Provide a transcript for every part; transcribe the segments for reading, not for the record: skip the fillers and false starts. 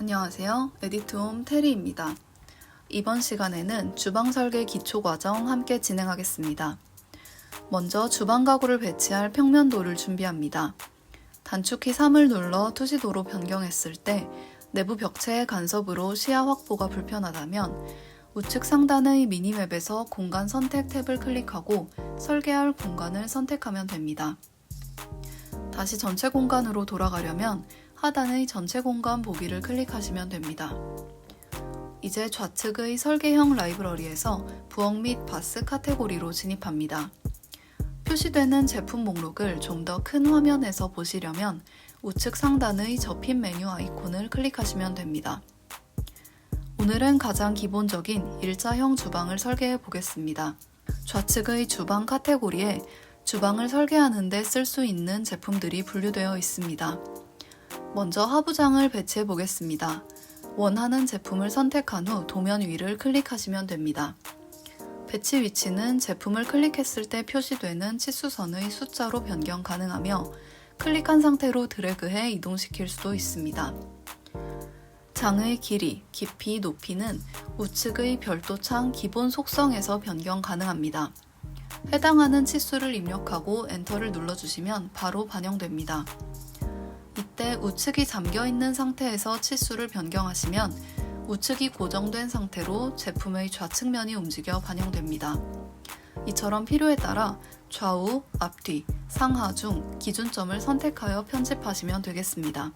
안녕하세요. 에디트홈 테리입니다. 이번 시간에는 주방 설계 기초 과정 함께 진행하겠습니다. 먼저 주방 가구를 배치할 평면도를 준비합니다. 단축키 3을 눌러 투시도로 변경했을 때 내부 벽체의 간섭으로 시야 확보가 불편하다면 우측 상단의 미니맵에서 공간 선택 탭을 클릭하고 설계할 공간을 선택하면 됩니다. 다시 전체 공간으로 돌아가려면 하단의 전체 공간 보기를 클릭하시면 됩니다. 이제 좌측의 설계형 라이브러리에서 부엌 및 바스 카테고리로 진입합니다. 표시되는 제품 목록을 좀 더 큰 화면에서 보시려면 우측 상단의 접힌 메뉴 아이콘을 클릭하시면 됩니다. 오늘은 가장 기본적인 일자형 주방을 설계해 보겠습니다. 좌측의 주방 카테고리에 주방을 설계하는 데 쓸 수 있는 제품들이 분류되어 있습니다. 먼저 하부장을 배치해 보겠습니다. 원하는 제품을 선택한 후 도면 위를 클릭하시면 됩니다. 배치 위치는 제품을 클릭했을 때 표시되는 치수선의 숫자로 변경 가능하며 클릭한 상태로 드래그해 이동시킬 수도 있습니다. 장의 길이, 깊이, 높이는 우측의 별도 창 기본 속성에서 변경 가능합니다. 해당하는 치수를 입력하고 엔터를 눌러주시면 바로 반영됩니다. 이때 우측이 잠겨있는 상태에서 치수를 변경하시면 우측이 고정된 상태로 제품의 좌측면이 움직여 반영됩니다. 이처럼 필요에 따라 좌우, 앞뒤, 상하, 중 기준점을 선택하여 편집하시면 되겠습니다.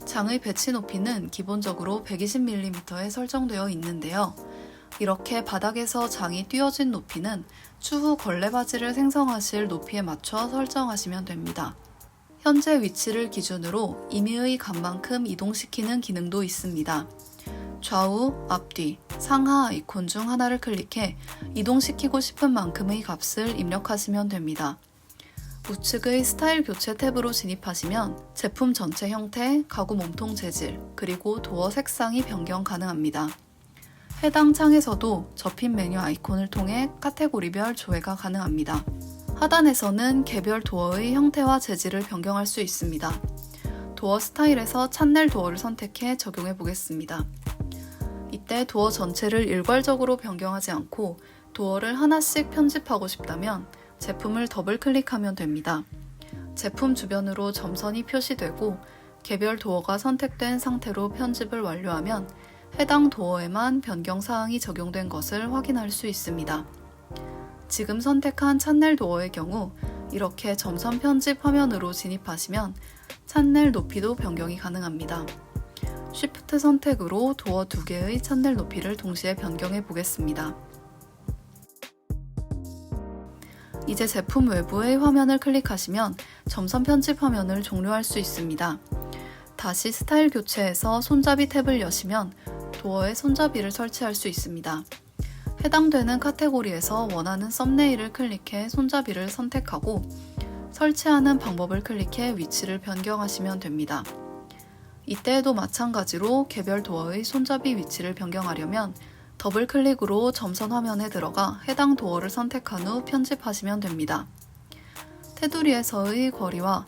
장의 배치 높이는 기본적으로 120mm에 설정되어 있는데요. 이렇게 바닥에서 장이 띄워진 높이는 추후 걸레바지를 생성하실 높이에 맞춰 설정하시면 됩니다. 현재 위치를 기준으로 임의의 값만큼 이동시키는 기능도 있습니다. 좌우, 앞뒤, 상하 아이콘 중 하나를 클릭해 이동시키고 싶은 만큼의 값을 입력하시면 됩니다. 우측의 스타일 교체 탭으로 진입하시면 제품 전체 형태, 가구 몸통 재질, 그리고 도어 색상이 변경 가능합니다. 해당 창에서도 접힌 메뉴 아이콘을 통해 카테고리별 조회가 가능합니다. 하단에서는 개별 도어의 형태와 재질을 변경할 수 있습니다. 도어 스타일에서 찬넬 도어를 선택해 적용해 보겠습니다. 이때 도어 전체를 일괄적으로 변경하지 않고 도어를 하나씩 편집하고 싶다면 제품을 더블 클릭하면 됩니다. 제품 주변으로 점선이 표시되고 개별 도어가 선택된 상태로 편집을 완료하면 해당 도어에만 변경 사항이 적용된 것을 확인할 수 있습니다. 지금 선택한 찬넬 도어의 경우 이렇게 점선 편집 화면으로 진입하시면 찬넬 높이도 변경이 가능합니다. Shift 선택으로 도어 2개의 찬넬 높이를 동시에 변경해 보겠습니다. 이제 제품 외부의 화면을 클릭하시면 점선 편집 화면을 종료할 수 있습니다. 다시 스타일 교체에서 손잡이 탭을 여시면 도어에 손잡이를 설치할 수 있습니다. 해당되는 카테고리에서 원하는 썸네일을 클릭해 손잡이를 선택하고 설치하는 방법을 클릭해 위치를 변경하시면 됩니다. 이때에도 마찬가지로 개별 도어의 손잡이 위치를 변경하려면 더블 클릭으로 점선 화면에 들어가 해당 도어를 선택한 후 편집하시면 됩니다. 테두리에서의 거리와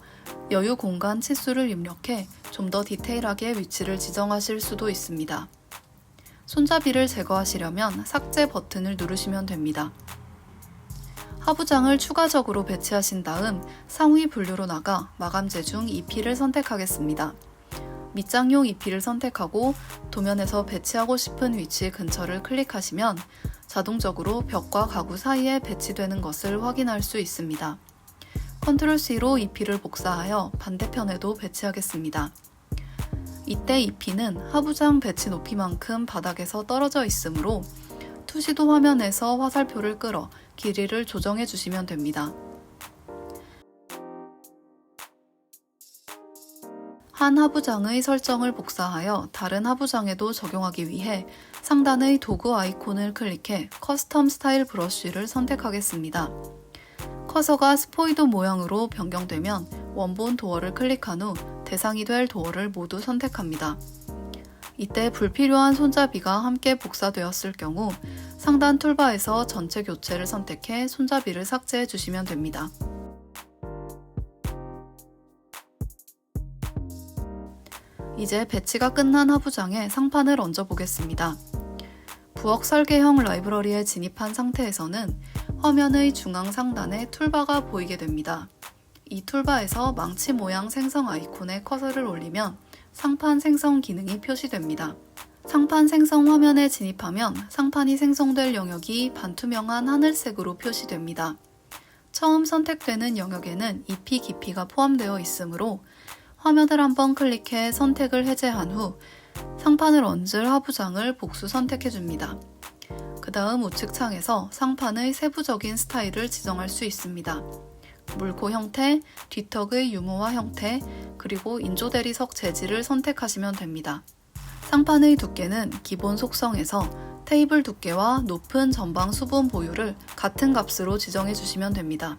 여유 공간 치수를 입력해 좀 더 디테일하게 위치를 지정하실 수도 있습니다. 손잡이를 제거하시려면 삭제 버튼을 누르시면 됩니다. 하부장을 추가적으로 배치하신 다음 상위 분류로 나가 마감재 중 2P를 선택하겠습니다. 밑장용 2P를 선택하고 도면에서 배치하고 싶은 위치 근처를 클릭하시면 자동적으로 벽과 가구 사이에 배치되는 것을 확인할 수 있습니다. Ctrl+C로 2P를 복사하여 반대편에도 배치하겠습니다. 이때 2P는 하부장 배치 높이만큼 바닥에서 떨어져 있으므로 투시도 화면에서 화살표를 끌어 길이를 조정해 주시면 됩니다. 한 하부장의 설정을 복사하여 다른 하부장에도 적용하기 위해 상단의 도구 아이콘을 클릭해 커스텀 스타일 브러쉬를 선택하겠습니다. 커서가 스포이드 모양으로 변경되면 원본 도어를 클릭한 후 대상이 될 도어를 모두 선택합니다. 이때 불필요한 손잡이가 함께 복사되었을 경우 상단 툴바에서 전체 교체를 선택해 손잡이를 삭제해 주시면 됩니다. 이제 배치가 끝난 하부장에 상판을 얹어 보겠습니다. 부엌 설계형 라이브러리에 진입한 상태에서는 화면의 중앙 상단에 툴바가 보이게 됩니다. 이 툴바에서 망치 모양 생성 아이콘에 커서를 올리면 상판 생성 기능이 표시됩니다. 상판 생성 화면에 진입하면 상판이 생성될 영역이 반투명한 하늘색으로 표시됩니다. 처음 선택되는 영역에는 EP 깊이가 포함되어 있으므로 화면을 한번 클릭해 선택을 해제한 후 상판을 얹을 하부장을 복수 선택해줍니다. 그 다음 우측 창에서 상판의 세부적인 스타일을 지정할 수 있습니다. 물코 형태, 뒤턱의 유무화 형태, 그리고 인조대리석 재질을 선택하시면 됩니다. 상판의 두께는 기본 속성에서 테이블 두께와 높은 전방 수분 보유를 같은 값으로 지정해 주시면 됩니다.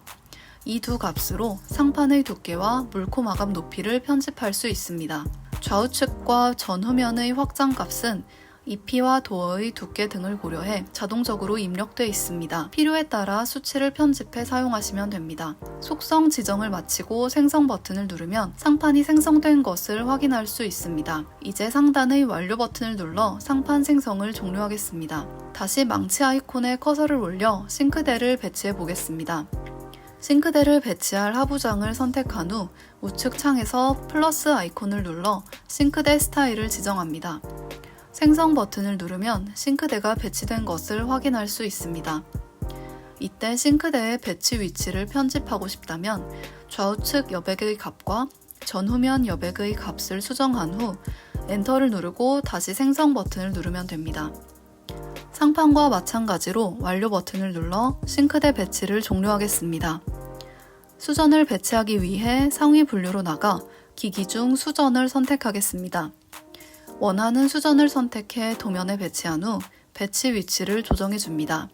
이 두 값으로 상판의 두께와 물코 마감 높이를 편집할 수 있습니다. 좌우측과 전후면의 확장 값은 EP와 도어의 두께 등을 고려해 자동적으로 입력되어 있습니다. 필요에 따라 수치를 편집해 사용하시면 됩니다. 속성 지정을 마치고 생성 버튼을 누르면 상판이 생성된 것을 확인할 수 있습니다. 이제 상단의 완료 버튼을 눌러 상판 생성을 종료하겠습니다. 다시 망치 아이콘에 커서를 올려 싱크대를 배치해 보겠습니다. 싱크대를 배치할 하부장을 선택한 후 우측 창에서 플러스 아이콘을 눌러 싱크대 스타일을 지정합니다. 생성 버튼을 누르면 싱크대가 배치된 것을 확인할 수 있습니다. 이때 싱크대의 배치 위치를 편집하고 싶다면 좌우측 여백의 값과 전후면 여백의 값을 수정한 후 엔터를 누르고 다시 생성 버튼을 누르면 됩니다. 상판과 마찬가지로 완료 버튼을 눌러 싱크대 배치를 종료하겠습니다. 수전을 배치하기 위해 상위 분류로 나가 기기 중 수전을 선택하겠습니다. 원하는 수전을 선택해 도면에 배치한 후 배치 위치를 조정해 줍니다.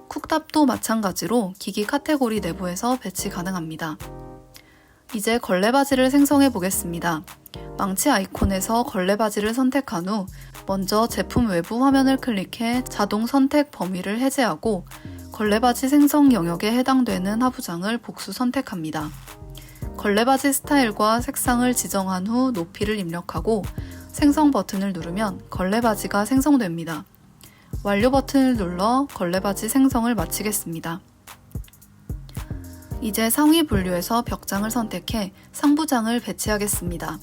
쿡탑도 마찬가지로 기기 카테고리 내부에서 배치 가능합니다. 이제 걸레바지를 생성해 보겠습니다. 망치 아이콘에서 걸레바지를 선택한 후 먼저 제품 외부 화면을 클릭해 자동 선택 범위를 해제하고 걸레바지 생성 영역에 해당되는 하부장을 복수 선택합니다. 걸레바지 스타일과 색상을 지정한 후 높이를 입력하고 생성 버튼을 누르면 걸레바지가 생성됩니다. 완료 버튼을 눌러 걸레바지 생성을 마치겠습니다. 이제 상위 분류에서 벽장을 선택해 상부장을 배치하겠습니다.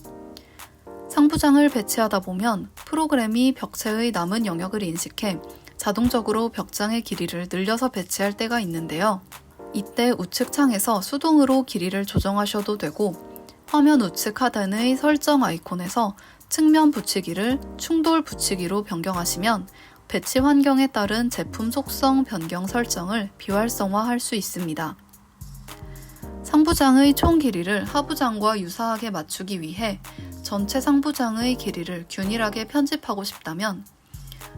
상부장을 배치하다 보면 프로그램이 벽체의 남은 영역을 인식해 자동적으로 벽장의 길이를 늘려서 배치할 때가 있는데요. 이때 우측 창에서 수동으로 길이를 조정하셔도 되고 화면 우측 하단의 설정 아이콘에서 측면 붙이기를 충돌 붙이기로 변경하시면 배치 환경에 따른 제품 속성 변경 설정을 비활성화할 수 있습니다. 상부장의 총 길이를 하부장과 유사하게 맞추기 위해 전체 상부장의 길이를 균일하게 편집하고 싶다면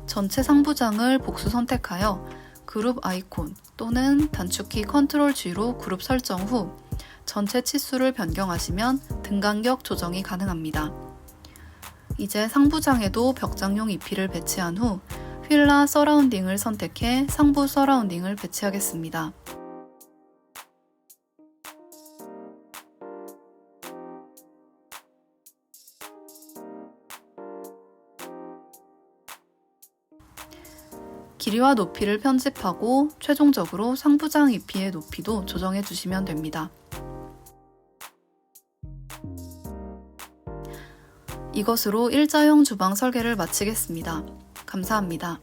전체 상부장을 복수 선택하여 그룹 아이콘 또는 단축키 컨트롤 G로 그룹 설정 후 전체 치수를 변경하시면 등 간격 조정이 가능합니다. 이제 상부장에도 벽장용 EP를 배치한 후 휠라 서라운딩을 선택해 상부 서라운딩을 배치하겠습니다. 길이와 높이를 편집하고 최종적으로 상부장 EP의 높이도 조정해 주시면 됩니다. 이것으로 일자형 주방 설계를 마치겠습니다. 감사합니다.